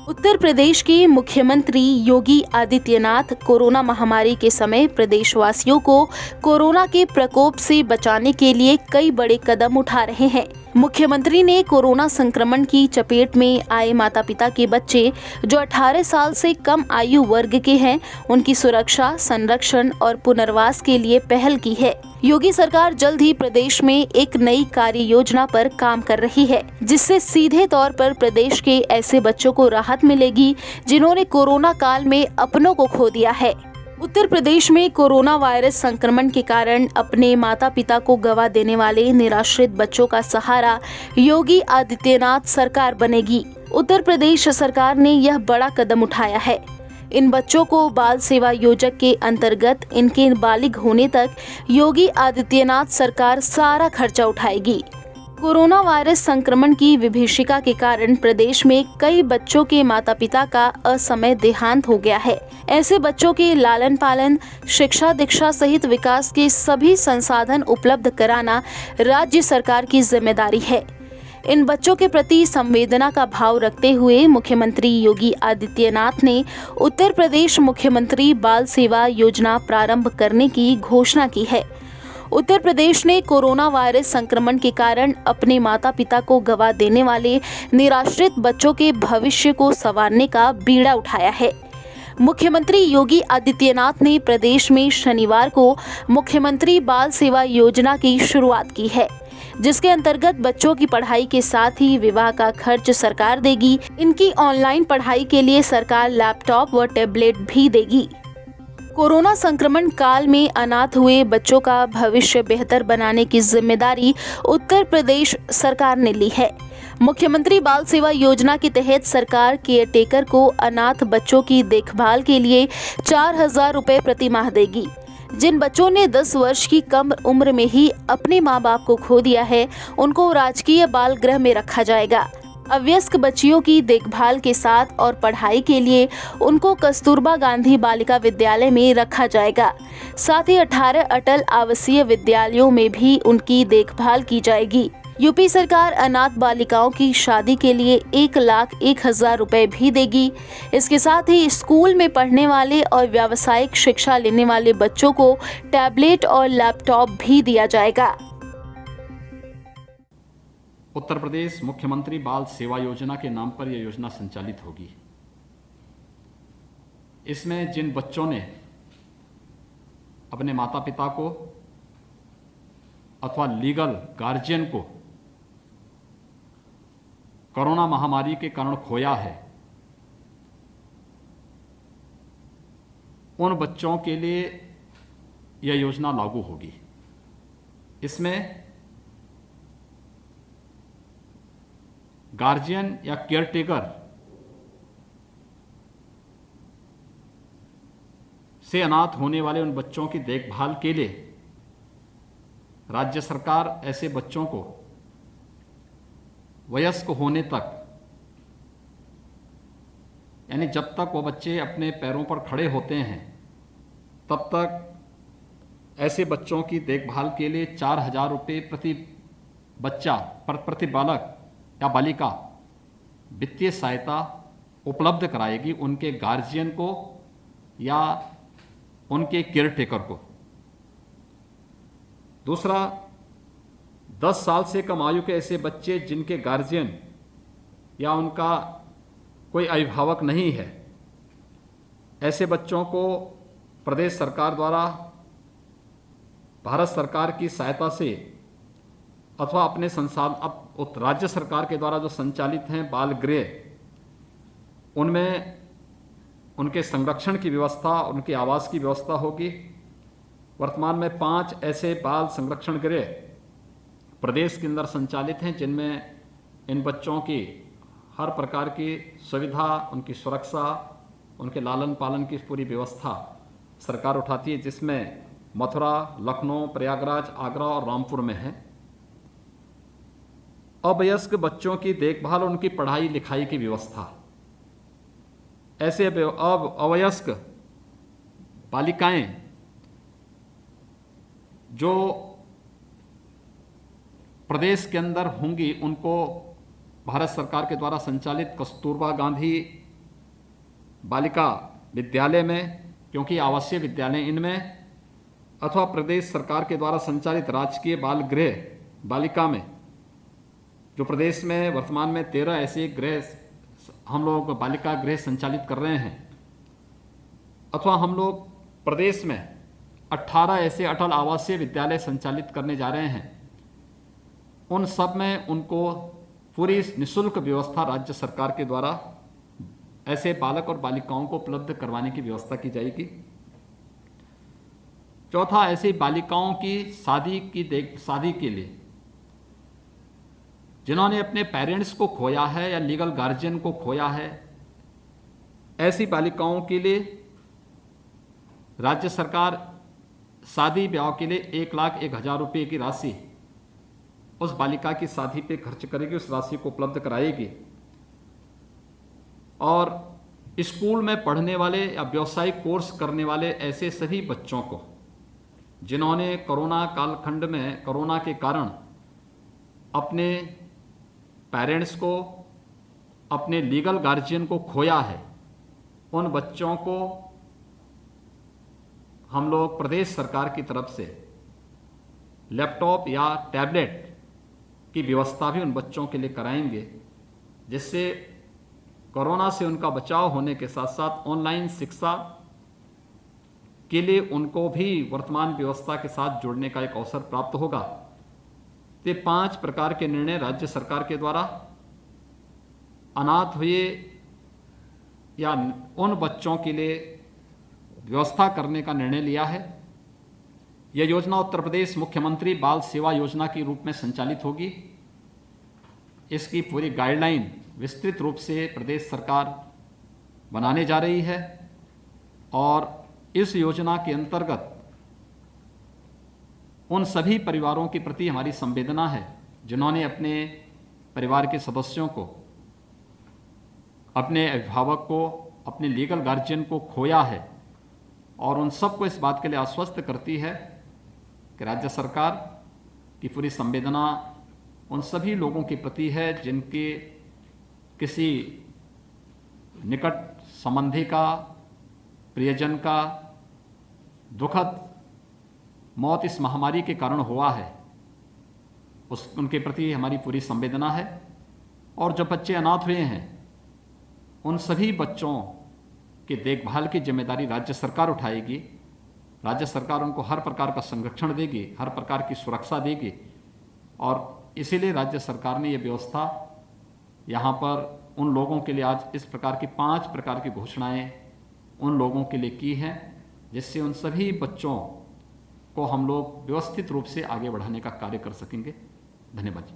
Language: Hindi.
उत्तर प्रदेश के मुख्यमंत्री योगी आदित्यनाथ कोरोना महामारी के समय प्रदेशवासियों को कोरोना के प्रकोप से बचाने के लिए कई बड़े कदम उठा रहे हैं। मुख्यमंत्री ने कोरोना संक्रमण की चपेट में आए माता पिता के बच्चे जो 18 साल से कम आयु वर्ग के हैं, उनकी सुरक्षा, संरक्षण और पुनर्वास के लिए पहल की है। योगी सरकार जल्द ही प्रदेश में एक नई कार्य योजना पर काम कर रही है, जिससे सीधे तौर पर प्रदेश के ऐसे बच्चों को राहत मिलेगी जिन्होंने कोरोना काल में अपनों को खो दिया है। उत्तर प्रदेश में कोरोना वायरस संक्रमण के कारण अपने माता पिता को गंवा देने वाले निराश्रित बच्चों का सहारा योगी आदित्यनाथ सरकार बनेगी। उत्तर प्रदेश सरकार ने यह बड़ा कदम उठाया है। इन बच्चों को बाल सेवा योजक के अंतर्गत इनके बालिग होने तक योगी आदित्यनाथ सरकार सारा खर्चा उठाएगी। कोरोना वायरस संक्रमण की विभीषिका के कारण प्रदेश में कई बच्चों के माता पिता का असमय देहांत हो गया है। ऐसे बच्चों के लालन पालन, शिक्षा दीक्षा सहित विकास के सभी संसाधन उपलब्ध कराना राज्य सरकार की जिम्मेदारी है। इन बच्चों के प्रति संवेदना का भाव रखते हुए मुख्यमंत्री योगी आदित्यनाथ ने उत्तर प्रदेश मुख्यमंत्री बाल सेवा योजना प्रारंभ करने की घोषणा की है। उत्तर प्रदेश ने कोरोना वायरस संक्रमण के कारण अपने माता पिता को गंवा देने वाले निराश्रित बच्चों के भविष्य को संवारने का बीड़ा उठाया है। मुख्यमंत्री योगी आदित्यनाथ ने प्रदेश में शनिवार को मुख्यमंत्री बाल सेवा योजना की शुरुआत की है, जिसके अंतर्गत बच्चों की पढ़ाई के साथ ही विवाह का खर्च सरकार देगी। इनकी ऑनलाइन पढ़ाई के लिए सरकार लैपटॉप व टैबलेट भी देगी। कोरोना संक्रमण काल में अनाथ हुए बच्चों का भविष्य बेहतर बनाने की जिम्मेदारी उत्तर प्रदेश सरकार ने ली है। मुख्यमंत्री बाल सेवा योजना के तहत सरकार केयरटेकर को अनाथ बच्चों की देखभाल के लिए 4,000 रुपए प्रति माह देगी। जिन बच्चों ने 10 वर्ष की कम उम्र में ही अपने माँ बाप को खो दिया है, उनको राजकीय बाल गृह में रखा जाएगा। अवयस्क बच्चियों की देखभाल के साथ और पढ़ाई के लिए उनको कस्तूरबा गांधी बालिका विद्यालय में रखा जाएगा। साथ ही 18 अटल आवासीय विद्यालयों में भी उनकी देखभाल की जाएगी। यूपी सरकार अनाथ बालिकाओं की शादी के लिए 1,01,000 रुपए भी देगी। इसके साथ ही स्कूल में पढ़ने वाले और व्यावसायिक शिक्षा लेने वाले बच्चों को टैबलेट और लैपटॉप भी दिया जाएगा। उत्तर प्रदेश मुख्यमंत्री बाल सेवा योजना के नाम पर यह योजना संचालित होगी। इसमें जिन बच्चों ने अपने माता पिता को अथवा लीगल गार्जियन को कोरोना महामारी के कारण खोया है, उन बच्चों के लिए यह योजना लागू होगी। इसमें गार्जियन या केयरटेकर से अनाथ होने वाले उन बच्चों की देखभाल के लिए राज्य सरकार ऐसे बच्चों को वयस्क होने तक, यानी जब तक वो बच्चे अपने पैरों पर खड़े होते हैं तब तक ऐसे बच्चों की देखभाल के लिए 4,000 रुपये प्रति बच्चा प्रति बालक या बालिका वित्तीय सहायता उपलब्ध कराएगी उनके गार्जियन को या उनके केयरटेकर को। दूसरा, 10 साल से कम आयु के ऐसे बच्चे जिनके गार्जियन या उनका कोई अभिभावक नहीं है, ऐसे बच्चों को प्रदेश सरकार द्वारा भारत सरकार की सहायता से अथवा अपने राज्य सरकार के द्वारा जो संचालित हैं बाल गृह, उनमें उनके संरक्षण की व्यवस्था, उनके आवास की व्यवस्था होगी। वर्तमान में 5 ऐसे बाल संरक्षण गृह प्रदेश के अंदर संचालित हैं, जिनमें इन बच्चों की हर प्रकार की सुविधा, उनकी सुरक्षा, उनके लालन पालन की पूरी व्यवस्था सरकार उठाती है, जिसमें मथुरा, लखनऊ, प्रयागराज, आगरा और रामपुर में है। अवयस्क बच्चों की देखभाल, उनकी पढ़ाई लिखाई की व्यवस्था, ऐसे अवयस्क बालिकाएं जो प्रदेश के अंदर होंगी, उनको भारत सरकार के द्वारा संचालित कस्तूरबा गांधी बालिका विद्यालय में, क्योंकि आवासीय विद्यालय इनमें, अथवा प्रदेश सरकार के द्वारा संचालित राजकीय बाल गृह बालिका में, जो प्रदेश में वर्तमान में 13 ऐसे गृह हम लोग बालिका गृह संचालित कर रहे हैं, अथवा हम लोग प्रदेश में 18 ऐसे अटल आवासीय विद्यालय संचालित करने जा रहे हैं, उन सब में उनको पूरी निःशुल्क व्यवस्था राज्य सरकार के द्वारा ऐसे बालक और बालिकाओं को उपलब्ध करवाने की व्यवस्था की जाएगी। चौथा, ऐसी बालिकाओं की शादी के लिए जिन्होंने अपने पेरेंट्स को खोया है या लीगल गार्जियन को खोया है, ऐसी बालिकाओं के लिए राज्य सरकार शादी ब्याह के लिए 1,01,000 रुपये की राशि उस बालिका की शादी पे खर्च करेगी, उस राशि को उपलब्ध कराएगी। और स्कूल में पढ़ने वाले या व्यावसायिक कोर्स करने वाले ऐसे सभी बच्चों को जिन्होंने कोरोना कालखंड में कोरोना के कारण अपने पेरेंट्स को, अपने लीगल गार्जियन को खोया है, उन बच्चों को हम लोग प्रदेश सरकार की तरफ से लैपटॉप या टैबलेट की व्यवस्था भी उन बच्चों के लिए कराएंगे, जिससे कोरोना से उनका बचाव होने के साथ साथ ऑनलाइन शिक्षा के लिए उनको भी वर्तमान व्यवस्था के साथ जुड़ने का एक अवसर प्राप्त होगा। ये 5 प्रकार के निर्णय राज्य सरकार के द्वारा अनाथ हुए या उन बच्चों के लिए व्यवस्था करने का निर्णय लिया है। यह योजना उत्तर प्रदेश मुख्यमंत्री बाल सेवा योजना के रूप में संचालित होगी। इसकी पूरी गाइडलाइन विस्तृत रूप से प्रदेश सरकार बनाने जा रही है और इस योजना के अंतर्गत उन सभी परिवारों के प्रति हमारी संवेदना है जिन्होंने अपने परिवार के सदस्यों को, अपने अभिभावक को, अपने लीगल गार्जियन को खोया है, और उन सबको इस बात के लिए आश्वस्त करती है कि राज्य सरकार की पूरी संवेदना उन सभी लोगों के प्रति है जिनके किसी निकट संबंधी का, प्रियजन का दुखद मौत इस महामारी के कारण हुआ है। उनके प्रति हमारी पूरी संवेदना है। और जो बच्चे अनाथ हुए हैं उन सभी बच्चों की देखभाल की जिम्मेदारी राज्य सरकार उठाएगी। राज्य सरकार उनको हर प्रकार का संरक्षण देगी, हर प्रकार की सुरक्षा देगी, और इसीलिए राज्य सरकार ने ये व्यवस्था यहाँ पर उन लोगों के लिए आज इस प्रकार की 5 प्रकार की घोषणाएं उन लोगों के लिए की हैं, जिससे उन सभी बच्चों को हम लोग व्यवस्थित रूप से आगे बढ़ाने का कार्य कर सकेंगे। धन्यवाद।